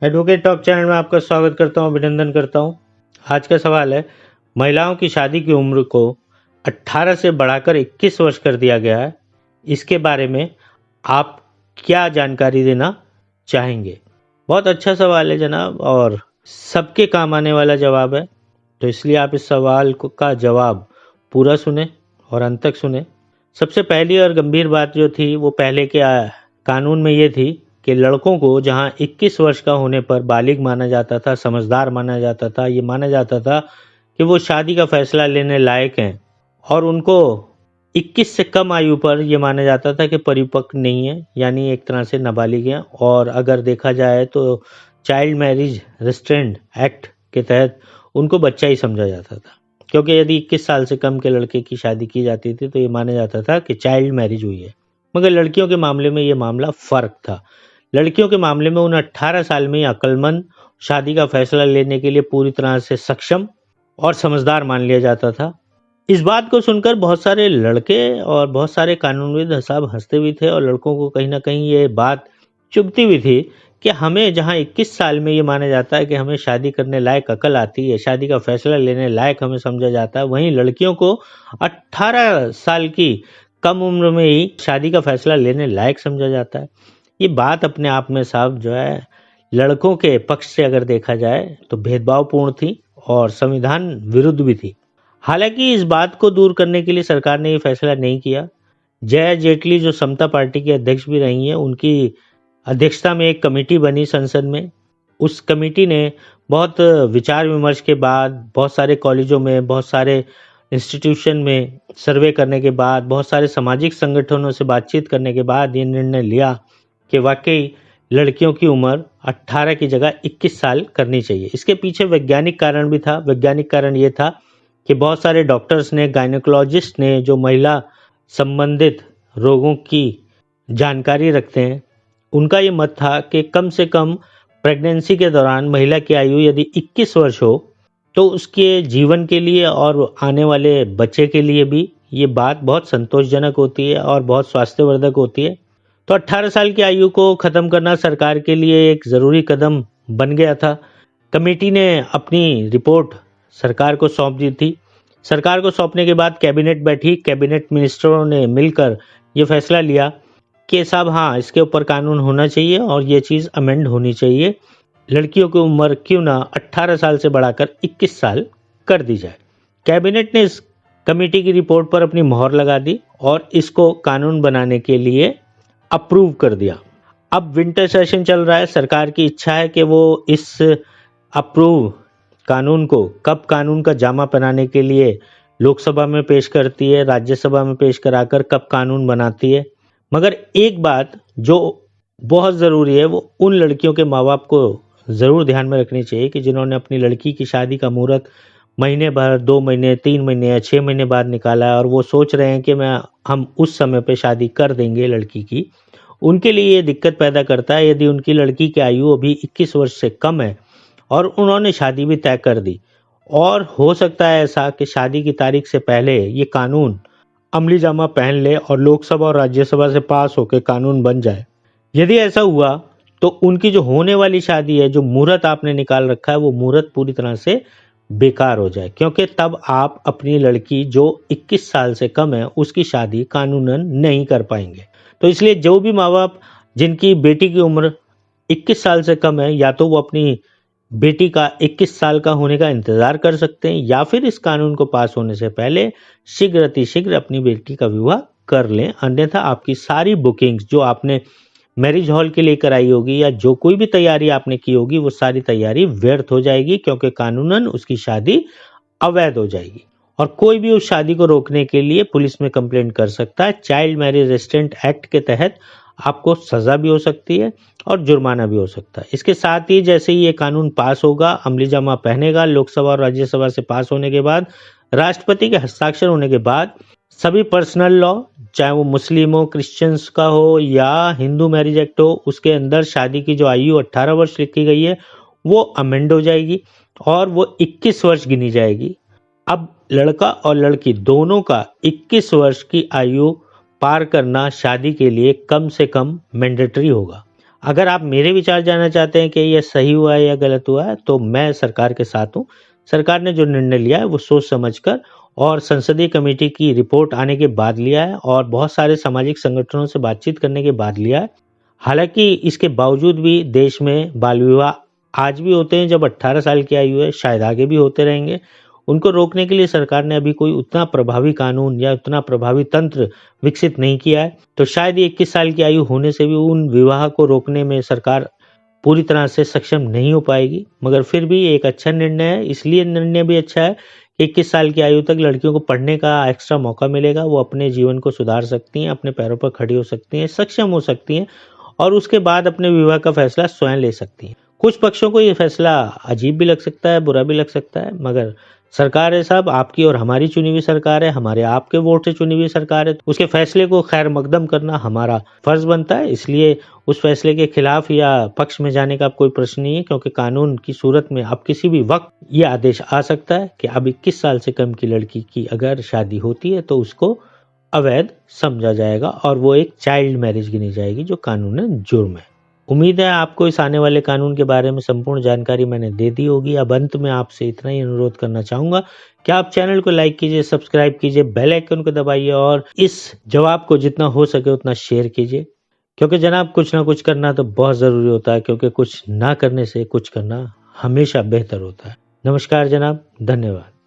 Advocate talk channel में आपका स्वागत करता हूं, अभिनंदन करता हूं। आज का सवाल है, महिलाओं की शादी की उम्र को 18 से बढ़ाकर 21 वर्ष कर दिया गया है। इसके बारे में आप क्या जानकारी देना चाहेंगे? बहुत अच्छा सवाल है जनाब, और सबके काम आने वाला जवाब है। तो इसलिए आप इस सवाल का जवाब पूरा सुने और अंत तक सुने। सबसे पहली और गंभीर बात जो थी वो पहले के कानून में ये थी कि लड़कों को जहां 21 वर्ष का होने पर बालिग माना जाता था, समझदार माना जाता था, ये माना जाता था कि वो शादी का फैसला लेने लायक हैं, और उनको 21 से कम आयु पर यह माना जाता था कि परिपक्व नहीं है, यानी एक तरह से नाबालिग हैं। और अगर देखा जाए तो चाइल्ड मैरिज रिस्ट्रेंट एक्ट के तहत उनको बच्चा ही समझा जाता था, क्योंकि यदि 21 साल से कम के लड़के की शादी की जाती थी तो ये माना जाता था कि चाइल्ड मैरिज हुई है। मगर लड़कियों के मामले में ये मामला फर्क था। लड़कियों के मामले में उन्हें 18 साल में अक्लमंद शादी का फैसला लेने के लिए पूरी तरह से सक्षम और समझदार मान लिया जाता था। इस बात को सुनकर बहुत सारे लड़के और बहुत सारे कानूनविद साहब हंसते भी थे, और लड़कों को कहीं ना कहीं ये बात चुभती भी थी कि हमें जहां 21 साल में ये माना जाता है कि हमें शादी करने लायक अकल आती है, शादी का फैसला लेने लायक हमें समझा जाता है, वहीं लड़कियों को 18 साल की कम उम्र में ही शादी का फैसला लेने लायक समझा जाता है। ये बात अपने आप में साहब जो है, लड़कों के पक्ष से अगर देखा जाए तो भेदभावपूर्ण थी और संविधान विरुद्ध भी थी। हालांकि इस बात को दूर करने के लिए सरकार ने ये फैसला नहीं किया। जया जेटली जो समता पार्टी के अध्यक्ष भी रही हैं, उनकी अध्यक्षता में एक कमेटी बनी संसद में। उस कमेटी ने बहुत विचार विमर्श के बाद, बहुत सारे कॉलेजों में, बहुत सारे इंस्टीट्यूशन में सर्वे करने के बाद, बहुत सारे सामाजिक संगठनों से बातचीत करने के बाद ये निर्णय लिया कि वाकई लड़कियों की उम्र 18 की जगह 21 साल करनी चाहिए। इसके पीछे वैज्ञानिक कारण भी था। वैज्ञानिक कारण ये था कि बहुत सारे डॉक्टर्स ने, गायनेकोलॉजिस्ट ने, जो महिला संबंधित रोगों की जानकारी रखते हैं, उनका ये मत था कि कम से कम प्रेगनेंसी के दौरान महिला की आयु यदि 21 वर्ष हो तो उसके जीवन के लिए और आने वाले बच्चे के लिए भी ये बात बहुत संतोषजनक होती है और बहुत स्वास्थ्यवर्धक होती है। तो 18 साल की आयु को ख़त्म करना सरकार के लिए एक ज़रूरी कदम बन गया था। कमेटी ने अपनी रिपोर्ट सरकार को सौंप दी थी। सरकार को सौंपने के बाद कैबिनेट बैठी। कैबिनेट मिनिस्टरों ने मिलकर ये फैसला लिया कि साहब हाँ, इसके ऊपर कानून होना चाहिए और ये चीज़ अमेंड होनी चाहिए। लड़कियों की उम्र क्यों ना 18 साल से बढ़ाकर 21 साल कर दी जाए। कैबिनेट ने इस कमेटी की रिपोर्ट पर अपनी मोहर लगा दी और इसको कानून बनाने के लिए अप्रूव कर दिया। अब विंटर सेशन चल रहा है। सरकार की इच्छा है कि वो इस अप्रूव कानून को कब कानून का जामा पहनाने के लिए लोकसभा में पेश करती है, राज्यसभा में पेश कराकर कब कानून बनाती है। मगर एक बात जो बहुत ज़रूरी है, वो उन लड़कियों के माँ बाप को ज़रूर ध्यान में रखनी चाहिए कि जिन्होंने अपनी लड़की की शादी का मुहूर्त महीने भर, 2 महीने, 3 महीने या 6 महीने बाद निकाला है, और वो सोच रहे हैं कि हम उस समय पे शादी कर देंगे लड़की की। उनके लिए ये दिक्कत पैदा करता है यदि उनकी लड़की की आयु अभी 21 वर्ष से कम है और उन्होंने शादी भी तय कर दी, और हो सकता है ऐसा कि शादी की तारीख से पहले ये कानून अमली जामा पहन ले और लोकसभा और राज्यसभा से पास होकर कानून बन जाए। यदि ऐसा हुआ तो उनकी जो होने वाली शादी है, जो मुहूर्त आपने निकाल रखा है, वो मुहूर्त पूरी तरह से बेकार हो जाए, क्योंकि तब आप अपनी लड़की जो 21 साल से कम है उसकी शादी कानूनन नहीं कर पाएंगे। तो इसलिए जो भी माँ बाप जिनकी बेटी की उम्र 21 साल से कम है, या तो वो अपनी बेटी का 21 साल का होने का इंतजार कर सकते हैं, या फिर इस कानून को पास होने से पहले शीघ्र अतिशीघ्र अपनी बेटी का विवाह कर लें। अन्यथा आपकी सारी बुकिंग्स जो आपने मैरिज हॉल के लिए कराई होगी या जो कोई भी तैयारी आपने की होगी, वो सारी तैयारी व्यर्थ हो जाएगी, क्योंकि कानूनन उसकी शादी अवैध हो जाएगी। और कोई भी उस शादी को रोकने के लिए पुलिस में कंप्लेंट कर सकता है। चाइल्ड मैरिज रिस्ट्रेंट एक्ट के तहत आपको सजा भी हो सकती है और जुर्माना भी हो सकता है। इसके साथ ही जैसे ही ये कानून पास होगा, अमली जामा पहनेगा, लोकसभा और राज्यसभा से पास होने के बाद, राष्ट्रपति के हस्ताक्षर होने के बाद, सभी पर्सनल लॉ, चाहे वो मुस्लिम हो, क्रिश्चियंस का हो या हिंदू मैरिज एक्ट हो, उसके अंदर शादी की जो आयु 18 वर्ष लिखी गई है वो अमेंड हो जाएगी और वो 21 वर्ष गिनी जाएगी। अब लड़का और लड़की दोनों का 21 वर्ष की आयु पार करना शादी के लिए कम से कम मैंडेटरी होगा। अगर आप मेरे विचार जानना चाहते हैं कि यह सही हुआ है या गलत हुआ है, तो मैं सरकार के साथ हूँ। सरकार ने जो निर्णय लिया है वो सोच समझकर और संसदीय कमेटी की रिपोर्ट आने के बाद लिया है और बहुत सारे सामाजिक संगठनों से बातचीत करने के बाद लिया है। हालांकि इसके बावजूद भी देश में बाल विवाह आज भी होते हैं जब 18 साल की आयु है, शायद आगे भी होते रहेंगे। उनको रोकने के लिए सरकार ने अभी कोई उतना प्रभावी कानून या उतना प्रभावी तंत्र विकसित नहीं किया है। तो शायद ये 21 साल की आयु होने से भी उन विवाह को रोकने में सरकार पूरी तरह से सक्षम नहीं हो पाएगी, मगर फिर भी एक अच्छा निर्णय है। इसलिए निर्णय भी अच्छा है कि 21 साल की आयु तक लड़कियों को पढ़ने का एक्स्ट्रा मौका मिलेगा। वो अपने जीवन को सुधार सकती हैं, अपने पैरों पर खड़ी हो सकती हैं, सक्षम हो सकती हैं और उसके बाद अपने विवाह का फैसला स्वयं ले सकती हैं। कुछ पक्षों को ये फैसला अजीब भी लग सकता है, बुरा भी लग सकता है, मगर सरकार है साहब, आपकी और हमारी चुनी हुई सरकार है, हमारे आपके वोट से चुनी हुई सरकार है। उसके फैसले को खैर मकदम करना हमारा फर्ज बनता है। इसलिए उस फैसले के खिलाफ या पक्ष में जाने का अब कोई प्रश्न नहीं है, क्योंकि कानून की सूरत में अब किसी भी वक्त ये आदेश आ सकता है कि अब 21 साल से कम की लड़की की अगर शादी होती है तो उसको अवैध समझा जाएगा और वो एक चाइल्ड मैरिज गिनी जाएगी, जो कानूनन जुर्म है। उम्मीद है आपको इस आने वाले कानून के बारे में संपूर्ण जानकारी मैंने दे दी होगी। अब अंत में आपसे इतना ही अनुरोध करना चाहूंगा कि आप चैनल को लाइक कीजिए, सब्सक्राइब कीजिए, बेल आइकन को दबाइए और इस जवाब को जितना हो सके उतना शेयर कीजिए, क्योंकि जनाब कुछ ना कुछ करना तो बहुत जरूरी होता है, क्योंकि कुछ ना करने से कुछ करना हमेशा बेहतर होता है। नमस्कार जनाब, धन्यवाद।